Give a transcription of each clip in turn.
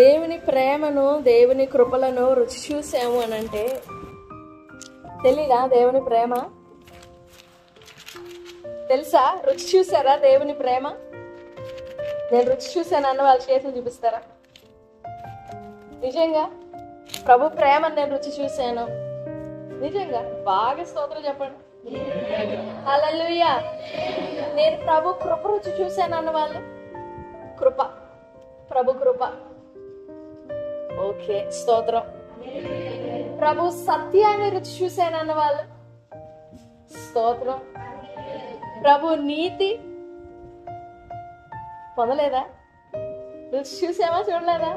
దేవుని ప్రేమను, దేవుని కృపలను రుచి చూసాము అని అంటే తెలీదా? దేవుని ప్రేమ తెలుసా? రుచి చూసారా దేవుని ప్రేమ? నేను రుచి చూసాను అన్న వాళ్ళ చేతులు చూపిస్తారా? నిజంగా ప్రభు ప్రేమను నేను రుచి చూశాను. నిజంగా బాగా స్తోత్రం చెప్పండి. హల్లెలూయా. నేను ప్రభు కృప రుచి చూశాను అన్న వాళ్ళు, కృప, ప్రభు కృప. ఓకే, స్తోత్రం. ప్రభు సత్యాన్ని రుచి చూశాను అన్న వాళ్ళు, స్తోత్రం. ప్రభు నీతి పొందలేదా? రుచి చూసామా, చూడలేదా?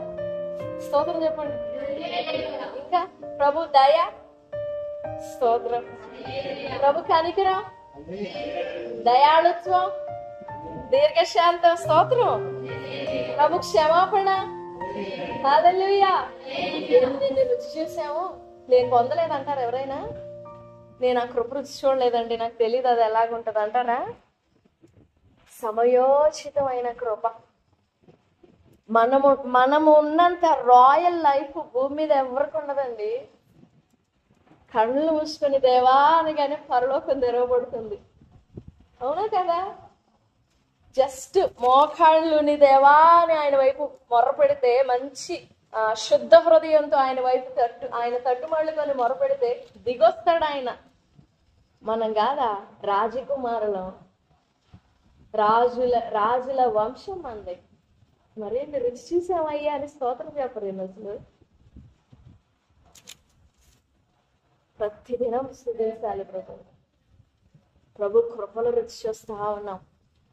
స్తోత్రం చెప్పండి. ఇంకా ప్రభు దయ, స్తోత్రం. ప్రభు కనికరం, దయాళుత్వం, దీర్ఘశాంతం, స్తోత్రం. ప్రభు క్షమాపణ, హల్లెలూయా. నిన్ను రుచి చూసాము, నేను పొందలేదు అంటారు ఎవరైనా? నేను ఆ కృప రుచి చూడలేదండి, నాకు తెలియదు అది ఎలాగుంటది అంటారా? సమయోచితమైన కృప. మనము ఉన్నంత రాయల్ లైఫ్ భూమి మీద ఎవరికి ఉండదండి. కళ్ళు మూసుకొని దేవా అనగానే పరలోకం తెరవబడుతుంది. అవునా కదా? జస్ట్ మోకాళ్ళుని దేవా అని ఆయన వైపు మొర్ర పెడితే, మంచి శుద్ధ హృదయంతో ఆయన వైపు ఆయన తట్టుమళ్ళుకొని మొర పెడితే దిగొస్తాడు ఆయన. మనం కాదా? రాజకుమారులం, రాజుల వంశం మంది. మరేంటి రుచి చూసామయ్యా అని స్తోత్రం చెప్పరు అసలు. ప్రతిదినం స్తుతించాలి ప్రభు కృపలు రుచి చూస్తా ఉన్నాం,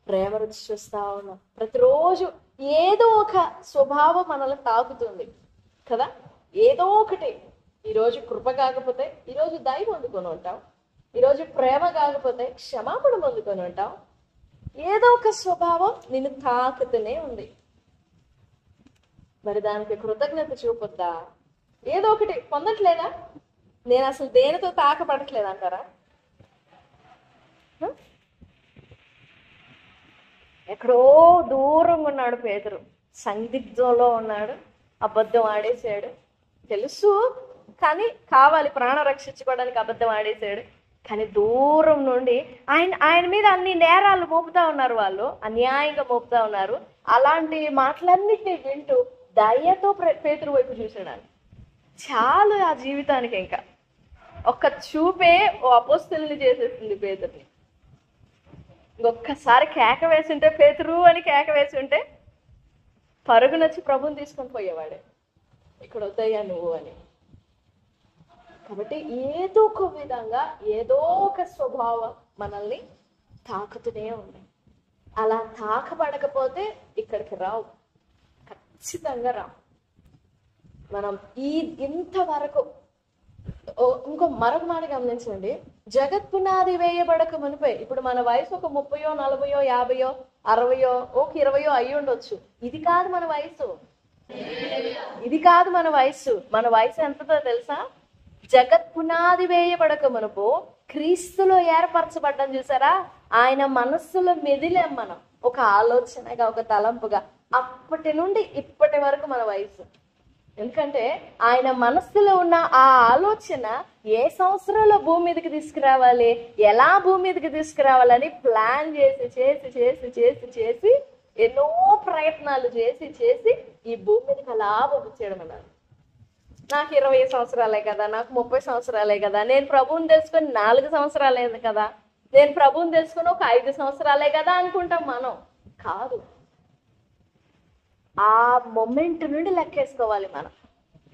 ప్రేమ రుచి చూస్తా ఉన్నాం. ప్రతిరోజు ఏదో ఒక స్వభావం మనల్ని తాకుతుంది కదా, ఏదో ఒకటి. ఈరోజు కృప కాకపోతే ఈరోజు దయ పొందుకొని ఉంటాం, ఈరోజు ప్రేమ కాకపోతే క్షమాపణ పొందుకొని ఉంటాం. ఏదో ఒక స్వభావం నిన్ను తాకుతూనే ఉంది. మరి దానికి కృతజ్ఞత చూపొద్దా? ఏదో ఒకటి పొందట్లేదా? నేను అసలు దేనితో తాకపడట్లేదు అంటారా? ఎక్కడో దూరంగా ఉన్నాడు పేతురు, సందిగ్ధంలో ఉన్నాడు, అబద్ధం ఆడేశాడు, తెలుసు కానీ కావాలి ప్రాణం రక్షించుకోవడానికి అబద్ధం ఆడేశాడు. కానీ దూరం నుండి ఆయన మీద అన్ని నేరాలు మోపుతా ఉన్నారు, వాళ్ళు అన్యాయంగా మోపుతా ఉన్నారు. అలాంటి మాటలన్నిటినీ వింటూ దయతో పేతురు వైపు చూశాడు. చాలు ఆ జీవితానికి. ఇంకా ఒక్క చూపే ఓ అపోస్తలుని చేసేస్తుంది పేతుర్ని. ఇంకొక్కసారి కేక వేసుంటే, పేతురు అని కేక వేసుంటే పరుగునొచ్చి ప్రభుని తీసుకొని పోయేవాడే, ఇక్కడ వద్దయ్యా నువ్వు అని. కాబట్టి ఏదో ఒక విధంగా ఏదో ఒక స్వభావం మనల్ని తాకుతూనే ఉంది. అలా తాకబడకపోతే ఇక్కడికి రావు, ఖచ్చితంగా రావు. మనం ఇంతవరకు మరొక మాట గమనించండి. జగత్ పునాది వేయబడక మునిపే, ఇప్పుడు మన వయసు ఒక 30, 40, 50, 60, ఒక 20 అయ్యి ఉండొచ్చు. ఇది కాదు మన వయసు, ఇది కాదు మన వయసు. మన వయసు ఎంతదో తెలుసా? జగత్ పునాది వేయబడక మునుపు క్రీస్తులో ఏర్పరచబడ్డం చూసారా? ఆయన మనస్సులో మెదిలేం మనం, ఒక ఆలోచనగా, ఒక తలంపుగా. అప్పటి నుండి ఇప్పటి వరకు మన వయసు. ఎందుకంటే ఆయన మనస్సులో ఉన్న ఆ ఆలోచన ఏ సంవత్సరంలో భూమి మీదకి తీసుకురావాలి, ఎలా భూమి మీదకి తీసుకురావాలని ప్లాన్ చేసి చేసి చేసి చేసి చేసి ఎన్నో ప్రయత్నాలు చేసి చేసి ఈ భూమి మీదకి అలా పంపించడం అన్నారు. నాకు 20 సంవత్సరాలే కదా, నాకు 30 సంవత్సరాలే కదా, నేను ప్రభువుని తెలుసుకొని 4 సంవత్సరాలే కదా, నేను ప్రభువుని తెలుసుకొని ఒక 5 సంవత్సరాలే కదా అనుకుంటాం మనం. కాదు, ఆ మొమెంట్ నుండి లెక్కేసుకోవాలి మనం,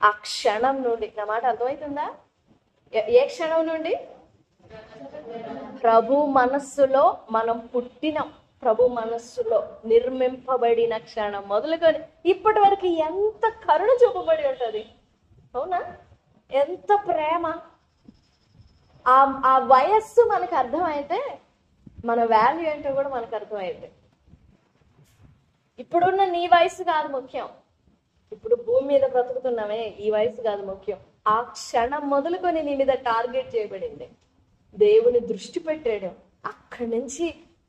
ఆ క్షణం నుండి. నా మాట అర్థమవుతుందా? ఏ క్షణం నుండి? ప్రభు మనస్సులో మనం పుట్టినాం, ప్రభు మనస్సులో నిర్మింపబడిన క్షణం మొదలుకొని ఇప్పటి వరకు ఎంత కరుణ చూపబడి ఉంటది. అవునా? ఎంత ప్రేమ. ఆ వయస్సు మనకు అర్థమైతే మన వాల్యూ ఏంటో కూడా మనకు అర్థమైంది. ఇప్పుడున్న నీ వయసు కాదు ముఖ్యం, ఇప్పుడు భూమి మీద బ్రతుకుతున్నామే ఈ వయసు కాదు ముఖ్యం. ఆ క్షణం మొదలుకొని నీ మీద టార్గెట్ చేయబడింది, దేవుని దృష్టి పెట్టాడు. అక్కడి నుంచి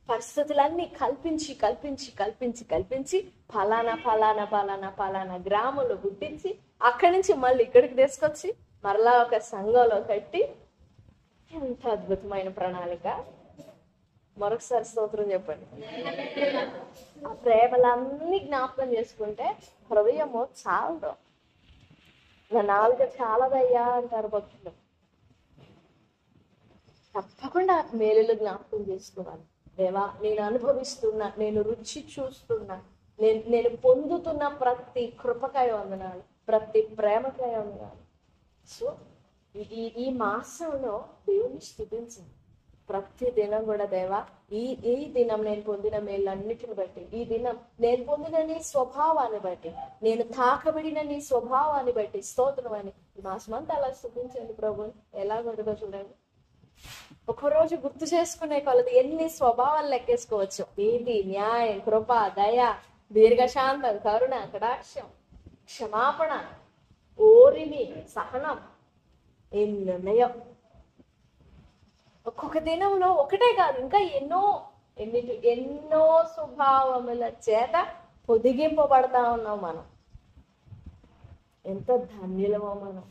పరిస్థితులన్నీ కల్పించి కల్పించి కల్పించి కల్పించి ఫలానా ఫలానా ఫలానా ఫలానా గ్రామంలో గుట్టించి అక్కడి నుంచి మళ్ళీ ఇక్కడికి తీసుకొచ్చి మరలా ఒక సంఘంలో కట్టి, ఎంత అద్భుతమైన ప్రణాళిక. మరొకసారి స్తోత్రం చెప్పండి. ఆ ప్రేమలన్నీ జ్ఞాపకం చేసుకుంటే హృదయము చాలదు. నా నాలుక చాలదయ్యా అంటారు భక్తులు. తప్పకుండా మేలులు జ్ఞాపకం చేసుకోవాలి. దేవా, నేను అనుభవిస్తున్నా, నేను రుచి చూస్తున్నా, నేను పొందుతున్న ప్రతి కృపకాయ వందనాలు, ప్రతి ప్రేమకాయ వందనాలు. సో ఈ మాసంలో దేవుని స్తుతించండి. ప్రతి దినం కూడా దేవా, ఈ దినం నేను పొందిన మేలన్నిటిని బట్టి, ఈ దినం నేను పొందిన నీ స్వభావాన్ని బట్టి, నేను తాకబడిన నీ స్వభావాన్ని బట్టి స్తోత్రం అని ఈ మాసం అంతా అలా స్తుతించండి ప్రభు. ఎలా ఉంటుందో చూడండి. ఒకరోజు గుర్తు చేసుకునే కొలది ఎన్ని స్వభావాలు లెక్కేసుకోవచ్చు. నీతి, న్యాయం, కృప, దయ, దీర్ఘశాంతం, కరుణ, కటాక్షం, క్షమాపణ, ఓరిమి, సహనం, ఎన్నున్నాయో. ఒక్కొక్క దినంలో ఒకటే కాదు, ఇంకా ఎన్నో స్వభావముల చేత పొదిగింపబడతా ఉన్నాం మనం. ఎంత ధన్యులమో మనం.